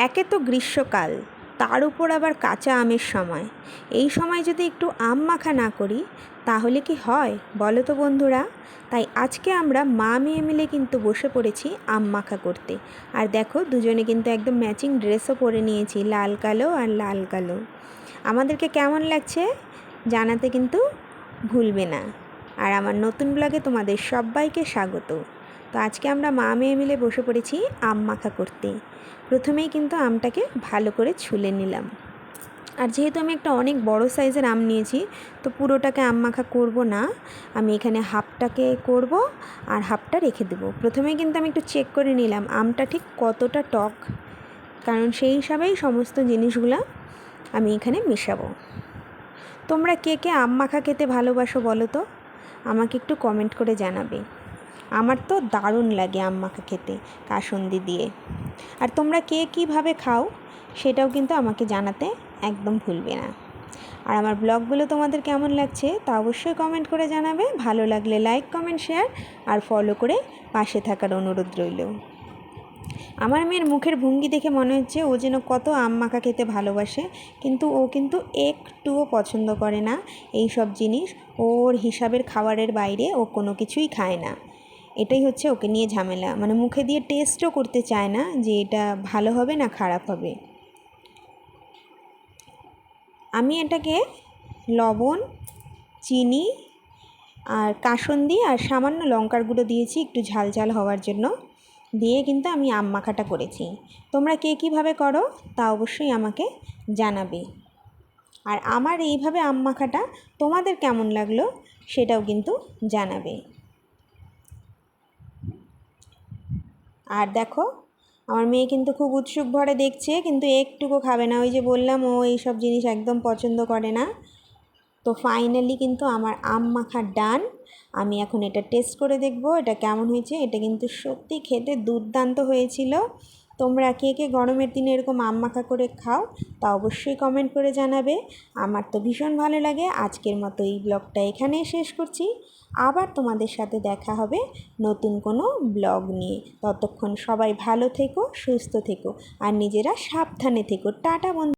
একে তো গ্রীষ্মকাল, তার উপর আবার কাঁচা আমের সময়। এই সময় যদি একটু আম মাখা না করি তাহলে কি হয় বলো তো বন্ধুরা। তাই আজকে আমরা মা মেয়ে মিলে কিন্তু বসে পড়েছি আম মাখা করতে। আর দেখো দুজনে কিন্তু একদম ম্যাচিং ড্রেসও পরে নিয়েছি, লাল কালো আর লাল কালো। আমাদেরকে কেমন লাগছে জানাতে কিন্তু ভুলবে না। আর আমার নতুন ব্লগে তোমাদের সবাইকে স্বাগত। তো আজকে আমরা মা মেয়ে মিলে বসে পড়েছি আম মাখা করতে। প্রথমেই কিন্তু আমটাকে ভালো করে ছুলে নিলাম। আর যেহেতু আমি একটা অনেক বড় সাইজের আম নিয়েছি, তো পুরোটাকে আম মাখা করব না, আমি এখানে হাফটাকে করব আর হাফটা রেখে দেবো। প্রথমেই কিন্তু আমি একটু চেক করে নিলাম আমটা ঠিক কতটা টক, কারণ সেই হিসাবেই সমস্ত জিনিসগুলো আমি এখানে মেশাবো। তোমরা কে কে আম মাখা খেতে ভালোবাসো বলো তো, আমাকে একটু কমেন্ট করে জানাবে। আমার তো দারুণ লাগে আম মাখা খেতে কাসুন্দি দিয়ে। আর তোমরা কে কীভাবে খাও সেটাও কিন্তু আমাকে জানাতে একদম ভুলবে না। আর আমার ব্লগগুলো তোমাদের কেমন লাগছে তা অবশ্যই কমেন্ট করে জানাবে। ভালো লাগলে লাইক কমেন্ট শেয়ার আর ফলো করে পাশে থাকার অনুরোধ রইল। আমার মেয়ের মুখের ভঙ্গি দেখে মনে হচ্ছে ও যেন কত আম মাখা খেতে ভালোবাসে, কিন্তু ও কিন্তু একটুও পছন্দ করে না এই সব জিনিস। ওর হিসাবের খাবারের বাইরে ও কোনো কিছুই খায় না। এটাই হচ্ছে ওকে নিয়ে ঝামেলা, মানে মুখে দিয়ে টেস্টও করতে চায় না যে এটা ভালো হবে না খারাপ হবে। আমি এটাকে লবণ, চিনি আর কাসুন্দি আর সামান্য লঙ্কার গুঁড়ো দিয়েছি একটু ঝাল ঝাল হওয়ার জন্য, দিয়ে কিন্তু আমি আম মাখাটা করেছি। তোমরা কে কীভাবে করো তা অবশ্যই আমাকে জানাবে। আর আমার এইভাবে আম মাখাটা তোমাদের কেমন লাগলো সেটাও কিন্তু জানাবে। আর দেখো আমার মেয়ে কিন্তু খুব উৎসুক ভরে দেখছে, কিন্তু একটুকু খাবে না। ওই যে বললাম ও এইসব জিনিস একদম পছন্দ করে না। তো ফাইনালি কিন্তু আমার আম মাখা ডান। আমি এখন এটা টেস্ট করে দেখব এটা কেমন হয়েছে। এটা কিন্তু সত্যি খেতে দুর্দান্ত হয়েছিল। তোমরা কে কে গরমের দিনে এরকম আম মাখা করে খাও তা অবশ্যই কমেন্ট করে জানাবে। আমার তো ভীষণ ভালো লাগে। আজকের মতো এই ব্লগটা এখানেই শেষ করছি। আবার তোমাদের সাথে দেখা হবে নতুন কোনো ব্লগ নিয়ে। ততক্ষণ সবাই ভালো থেকো, সুস্থ থেকো আর নিজেরা সাবধানে থেকো। টাটা বন্ধু।